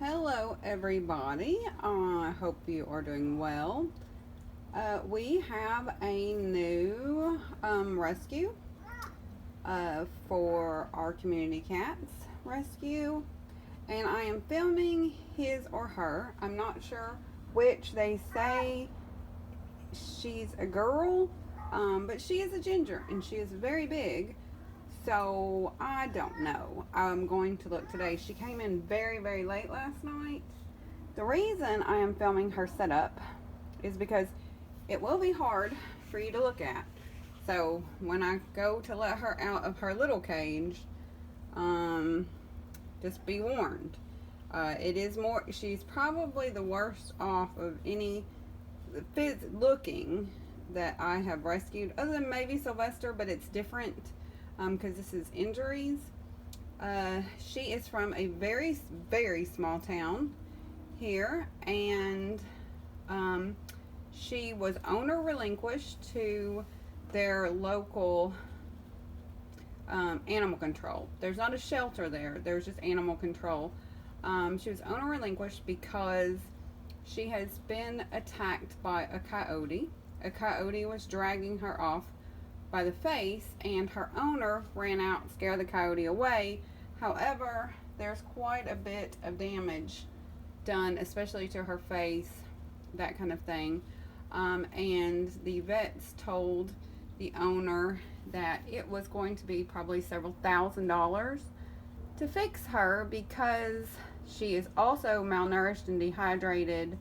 Hello, everybody. I hope you are doing well. We have a new rescue for our community cats rescue, and I am filming his or her. I'm not sure which. They say she's a girl, but she is a ginger and she is very big. So I don't know. I'm going to look today. She came in very, very late last night. The reason I am filming her setup is because it will be hard for you to look at. So when I go to let her out of her little cage, just be warned. It is more, she's probably the worst off of any looking that I have rescued, other than maybe Sylvester, but it's different because this is injuries. She is from a very, very small town here, and she was owner relinquished to their local animal control. There's not a shelter there, there's just animal control. She was owner relinquished because she has been attacked by a coyote. A coyote was dragging her off by the face, and her owner ran out, scared the coyote away. However, there's quite a bit of damage done, especially to her face, that kind of thing. And the vets told the owner that it was going to be probably several $1,000s to fix her because she is also malnourished and dehydrated.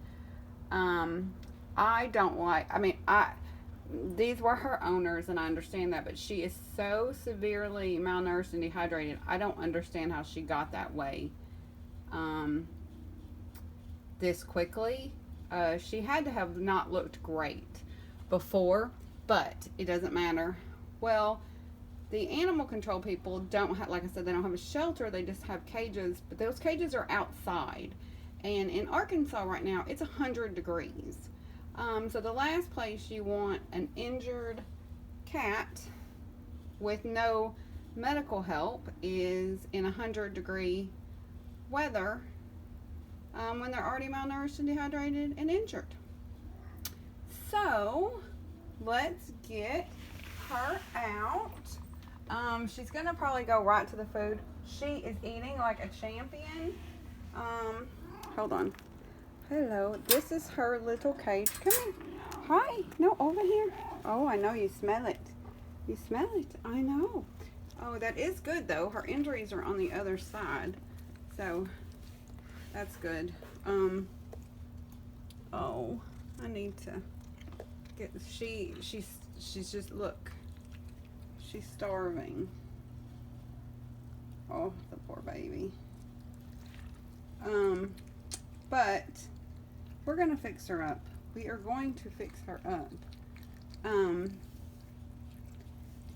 These were her owners, and I understand that, but she is so severely malnourished and dehydrated. I don't understand how she got that way this quickly. She had to have not looked great before, but it doesn't matter. Well, the animal control people don't have, like I said, they don't have a shelter. They just have cages, but those cages are outside. And in Arkansas right now, it's 100 degrees. So the last place you want an injured cat with no medical help is in 100-degree weather when they're already malnourished and dehydrated and injured. So let's get her out. She's gonna probably go right to the food. She is eating like a champion. Hold on. Hello, this is her little cage. Come here. Hi. No, over here. Oh, I know you smell it. You smell it. I know. Oh, that is good though. Her injuries are on the other side, so that's good. Oh, I need to get. She's just, look. She's starving. Oh, the poor baby. But we're gonna fix her up. We are going to fix her up.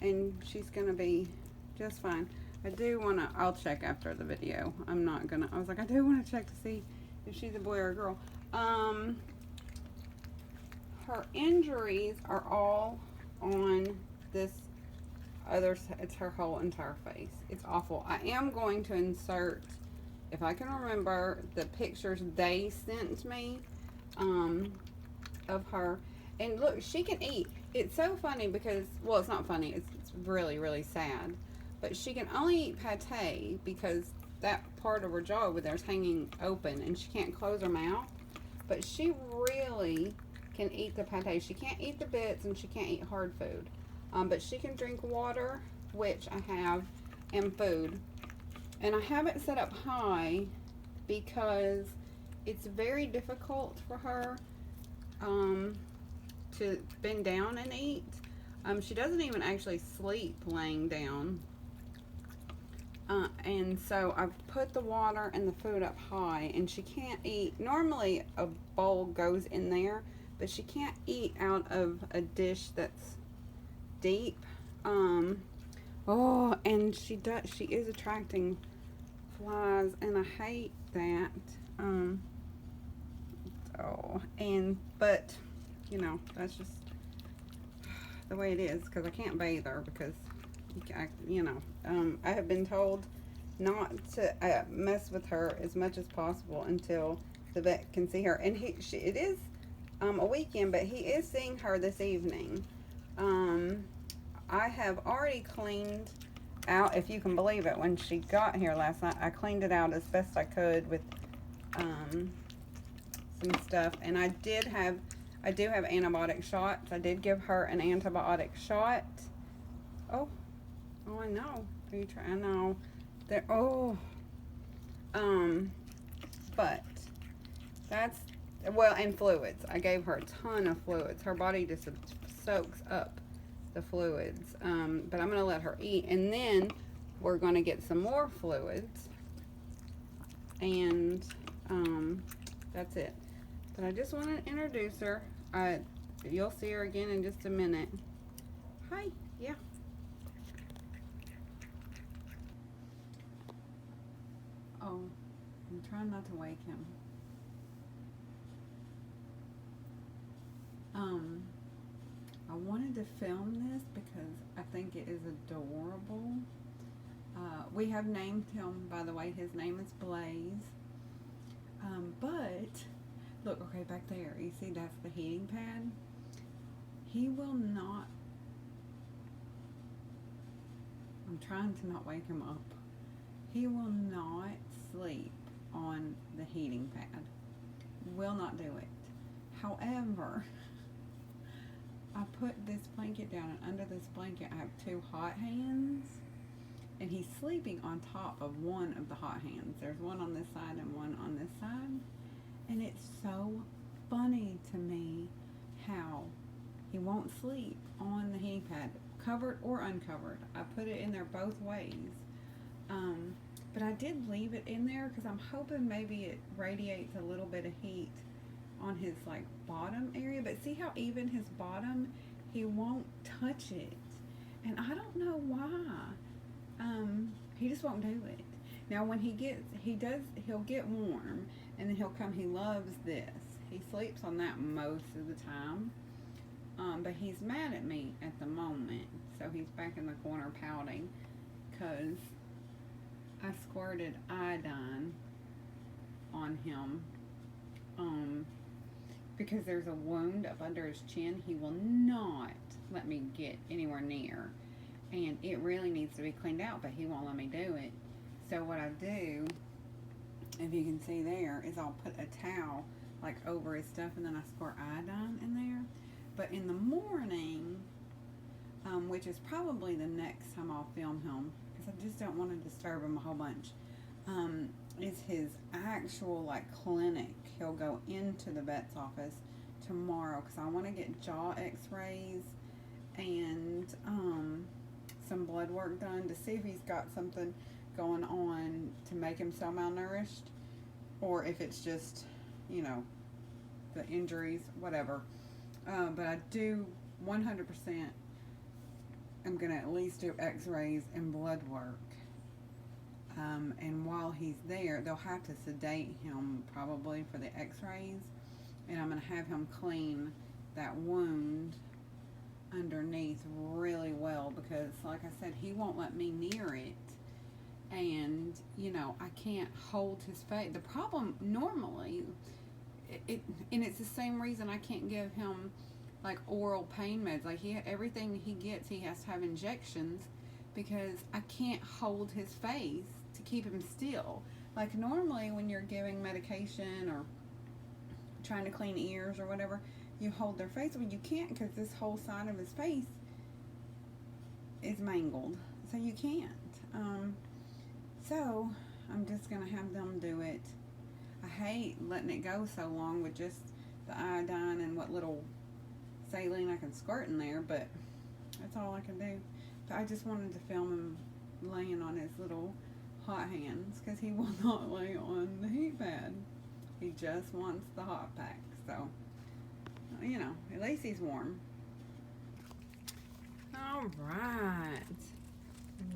And she's gonna be just fine. I do wanna, I'll check after the video. I was like, I do wanna check to see if she's a boy or a girl. Her injuries are all on this other, it's her whole entire face. It's awful. I am going to insert, if I can remember, the pictures they sent me of her. And look, she can eat. It's so funny because, well, it's not funny. It's really, really sad. But she can only eat pate because that part of her jaw over there is hanging open and she can't close her mouth. But she really can eat the pate. She can't eat the bits and she can't eat hard food. But she can drink water, which I have, and food. And I have it set up high because it's very difficult for her to bend down and eat. She doesn't even actually sleep laying down. And so I've put the water and the food up high, and she can't eat. Normally a bowl goes in there, but she can't eat out of a dish that's deep. Oh, and she is attracting flies, and I hate that. But you know, that's just the way it is, because I can't bathe her because I have been told not to mess with her as much as possible until the vet can see her. And it is a weekend, but he is seeing her this evening. I have already cleaned out, if you can believe it, when she got here last night, I cleaned it out as best I could with some stuff. And I do have antibiotic shots. I did give her an antibiotic shot. Oh, I know. Are you trying? I know. There. Oh. But that's, well, and fluids. I gave her a ton of fluids. Her body just soaks up the fluids. But I'm going to let her eat. And then we're going to get some more fluids. And that's it. But I just want to introduce her. You'll see her again in just a minute. Hi. Yeah. Oh, I'm trying not to wake him. I wanted to film this because I think it is adorable. We have named him, by the way, his name is Blaze. But, look, okay, back there, you see that's the heating pad? He will not, I'm trying to not wake him up. He will not sleep on the heating pad. Will not do it. However, I put this blanket down, and under this blanket I have 2 hot hands, and he's sleeping on top of one of the hot hands. There's one on this side and one on this side, and it's so funny to me how he won't sleep on the heating pad, covered or uncovered. I put it in there both ways. But I did leave it in there because I'm hoping maybe it radiates a little bit of heat on his like bottom area. But see how even his bottom, he won't touch it. And I don't know why. He just won't do it. Now when he'll get warm, and then he'll come, he loves this. He sleeps on that most of the time. But he's mad at me at the moment. So he's back in the corner pouting because I squirted iodine on him because there's a wound up under his chin he will not let me get anywhere near, and it really needs to be cleaned out, but he won't let me do it. So what I do, if you can see there, is I'll put a towel like over his stuff, and then I squirt iodine in there. But in the morning, which is probably the next time I'll film him, because I just don't want to disturb him a whole bunch, is his actual like clinic. He'll go into the vet's office tomorrow because I want to get jaw x-rays and some blood work done to see if he's got something going on to make him so malnourished, or if it's just, you know, the injuries, whatever. But I do 100%, I'm going to at least do x-rays and blood work. And while he's there, they'll have to sedate him probably for the x-rays. And I'm going to have him clean that wound underneath really well because, like I said, he won't let me near it. And, you know, I can't hold his face. The problem normally, and it's the same reason I can't give him like oral pain meds. Like everything he gets, he has to have injections because I can't hold his face to keep him still. Like normally when you're giving medication or trying to clean ears or whatever, you hold their face. Well, you can't because this whole side of his face is mangled. So you can't. So I'm just going to have them do it. I hate letting it go so long with just the iodine and what little saline I can squirt in there, but that's all I can do. But I just wanted to film him laying on his little hot hands because he will not lay on the heat pad. He just wants the hot pack. So, you know, at least he's warm. All right.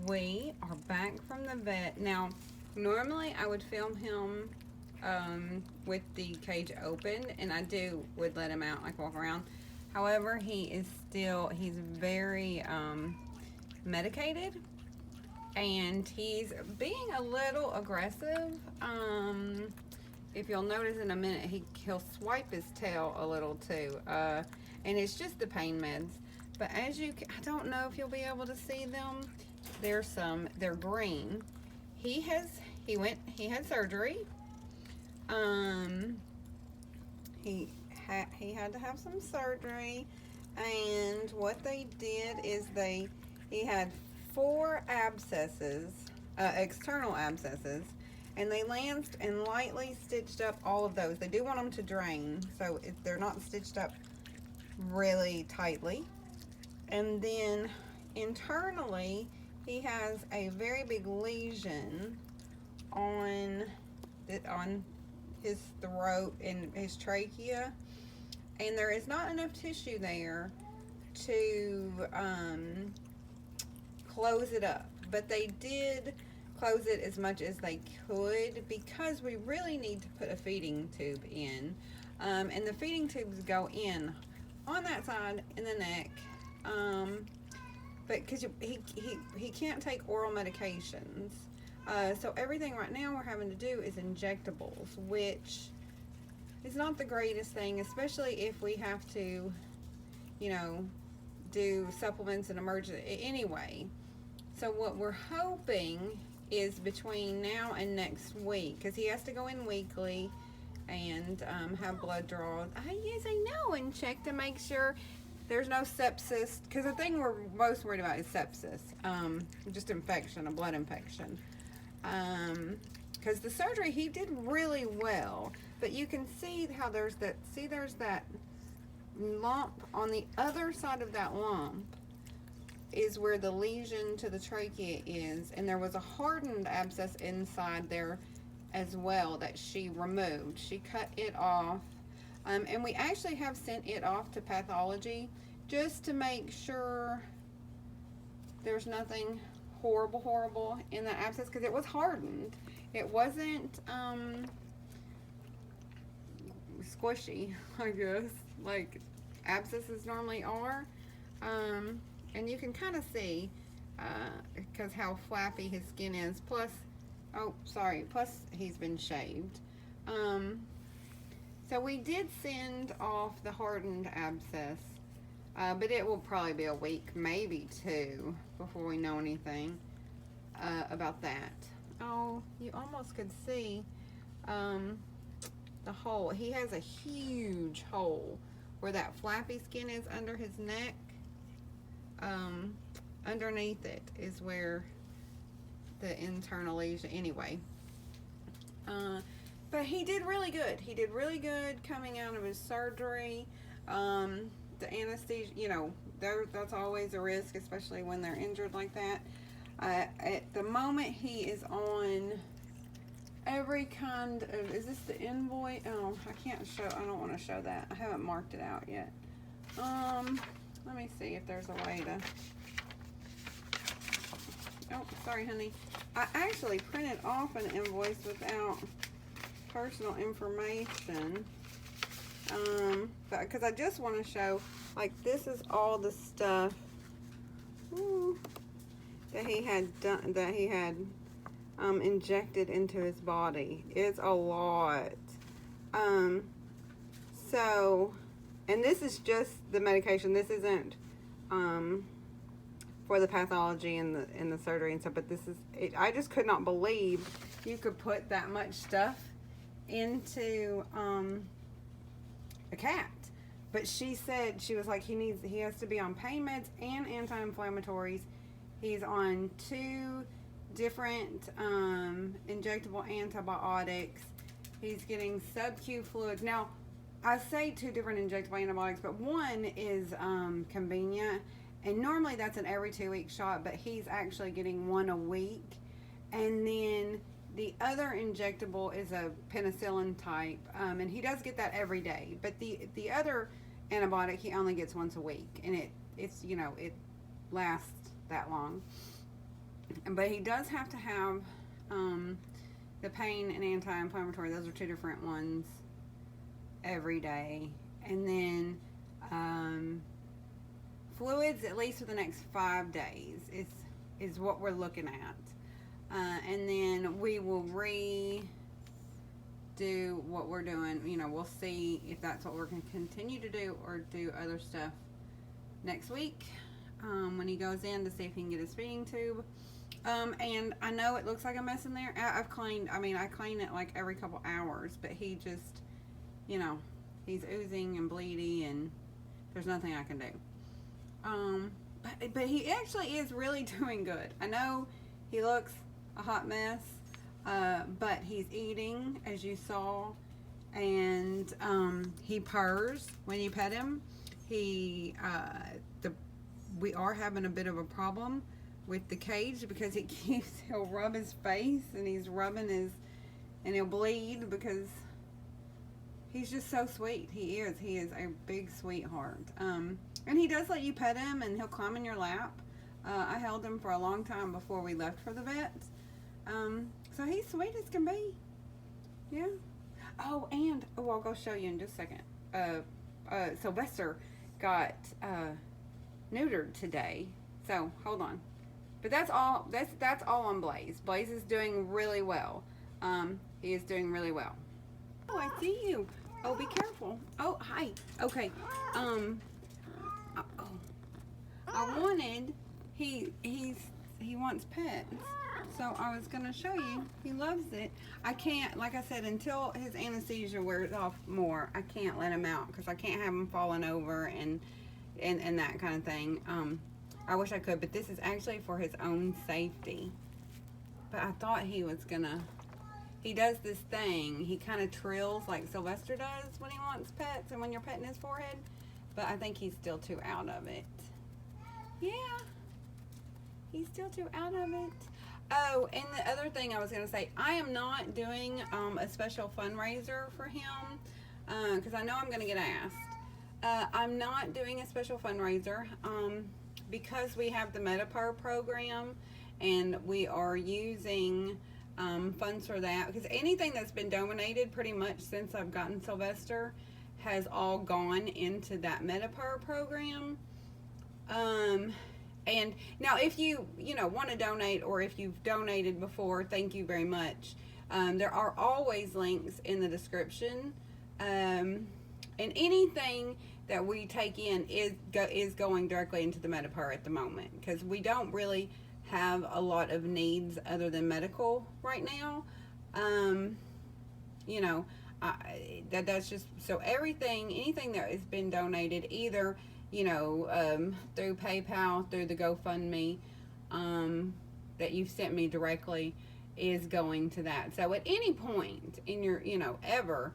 We are back from the vet. Now, normally I would film him with the cage open, and I would let him out, like walk around. However, he's very medicated, and he's being a little aggressive. If you'll notice in a minute, he'll swipe his tail a little too, and it's just the pain meds. But as I don't know if you'll be able to see them. They're green. He had surgery. He had to have some surgery, and what they did is he had 4 abscesses, external abscesses, and they lanced and lightly stitched up all of those. They do want them to drain, so they're not stitched up really tightly. And then internally, he has a very big lesion on his throat and his trachea, and there is not enough tissue there to close it up. But they did close it as much as they could because we really need to put a feeding tube in, and the feeding tubes go in on that side in the neck, but because he can't take oral medications, so everything right now we're having to do is injectables, which is not the greatest thing, especially if we have to, do supplements and emergency anyway. So what we're hoping is between now and next week, because he has to go in weekly and have blood draws. Yes, I know, and check to make sure there's no sepsis, because the thing we're most worried about is sepsis, just infection, a blood infection. Because the surgery, he did really well, but you can see how there's that lump on the other side of that lump is where the lesion to the trachea is, and there was a hardened abscess inside there as well that she removed. She cut it off, and we actually have sent it off to pathology just to make sure there's nothing horrible in that abscess, because it was hardened. It wasn't squishy, I guess, like abscesses normally are. And you can kind of see, because how flappy his skin is, plus he's been shaved. So we did send off the hardened abscess, but it will probably be a week, maybe 2, before we know anything about that. Oh, you almost could see the hole. He has a huge hole where that flappy skin is under his neck. Underneath it is where the internal lesion, anyway. But he did really good. He did really good coming out of his surgery. The anesthesia, that's always a risk, especially when they're injured like that. At the moment, he is on every kind of, is this the invoice? Oh, I don't want to show that. I haven't marked it out yet. Let me see if there's a way to, oh, sorry, honey. I actually printed off an invoice without personal information, because I just want to show, like, this is all the stuff that he had done, that he had injected into his body. It's a lot. So, and this is just the medication. This isn't for the pathology and the surgery and stuff. But this is it. I just could not believe you could put that much stuff into a cat. But she said, she was like, he has to be on pain meds and anti-inflammatories. He's on 2 different injectable antibiotics. He's getting sub-Q fluids. Now, I say 2 different injectable antibiotics, but one is convenient, and normally that's an every 2-week shot, but he's actually getting 1 a week. And then the other injectable is a penicillin type, and he does get that every day. But the other antibiotic he only gets once a week, and it's it lasts that long. But he does have to have the pain and anti-inflammatory. Those are 2 different ones every day. And then fluids at least for the next 5 days. is what we're looking at. And then we will redo what we're doing. You know, we'll see if that's what we're going to continue to do or do other stuff next week when he goes in to see if he can get his feeding tube. And I know it looks like a mess in there. I clean it like every couple hours, but he just, you know, he's oozing and bleeding and there's nothing I can do. But he actually is really doing good. I know he looks a hot mess, but he's eating, as you saw, and he purrs when you pet him. We are having a bit of a problem with the cage because he'll rub his face and he's rubbing and he'll bleed because he's just so sweet. He is a big sweetheart. And he does let you pet him and he'll climb in your lap. I held him for a long time before we left for the vet. So he's sweet as can be. Yeah. Oh, and I'll go show you in just a second. Sylvester got neutered today. So hold on. But that's all on Blaze. Blaze is doing really well. He is doing really well. Oh, I see you. Oh, be careful. Oh, hi. Okay. I wanted, he wants pets, so I was going to show you. He loves it. I can't, like I said, until his anesthesia wears off more, I can't let him out because I can't have him falling over and that kind of thing. I wish I could, but this is actually for his own safety. But I thought he was going to, he does this thing. He kind of trills like Sylvester does when he wants pets and when you're petting his forehead. But I think he's still too out of it. Yeah. He's still too out of it. Oh, and the other thing I was going to say, I am not doing a special fundraiser for him because I know I'm going to get asked. I'm not doing a special fundraiser because we have the MetaPar program and we are using funds for that, because anything that's been donated pretty much since I've gotten Sylvester has all gone into that MetaPar program. And now if you want to donate, or if you've donated before, thank you very much. There are always links in the description, and anything that we take in is going directly into the MetaPar at the moment, because we don't really have a lot of needs other than medical right now. That's just, so anything that has been donated, either through PayPal, through the GoFundMe that you've sent me directly, is going to that. So at any point in your ever,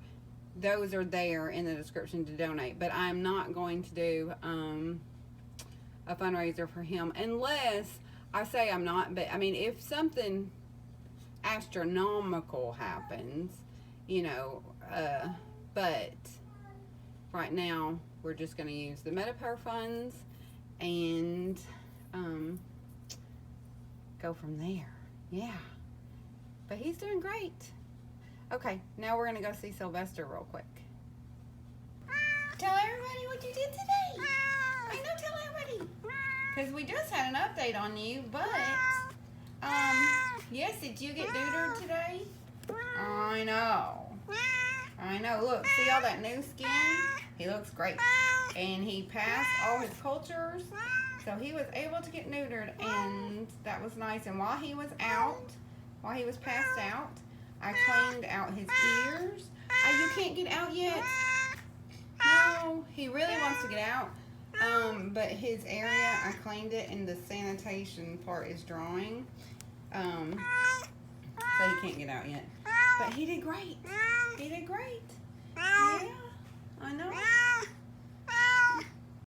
those are there in the description to donate. But I'm not going to do a fundraiser for him unless I say I'm not. But I mean, if something astronomical happens, but right now we're just going to use the MetaPar funds and go from there. Yeah, but he's doing great. Okay, now we're going to go see Sylvester real quick. Tell everybody what you did today. I know, tell everybody. Because we just had an update on you, but yes, did you get neutered today? I know. Look, see all that new skin? He looks great. And he passed all his cultures, so he was able to get neutered, and that was nice. And while he was passed out, I cleaned out his ears. Oh, you can't get out yet? No, he really wants to get out. But his area, I cleaned it, and the sanitation part is drying. So he can't get out yet. But he did great. He did great. Yeah, I know.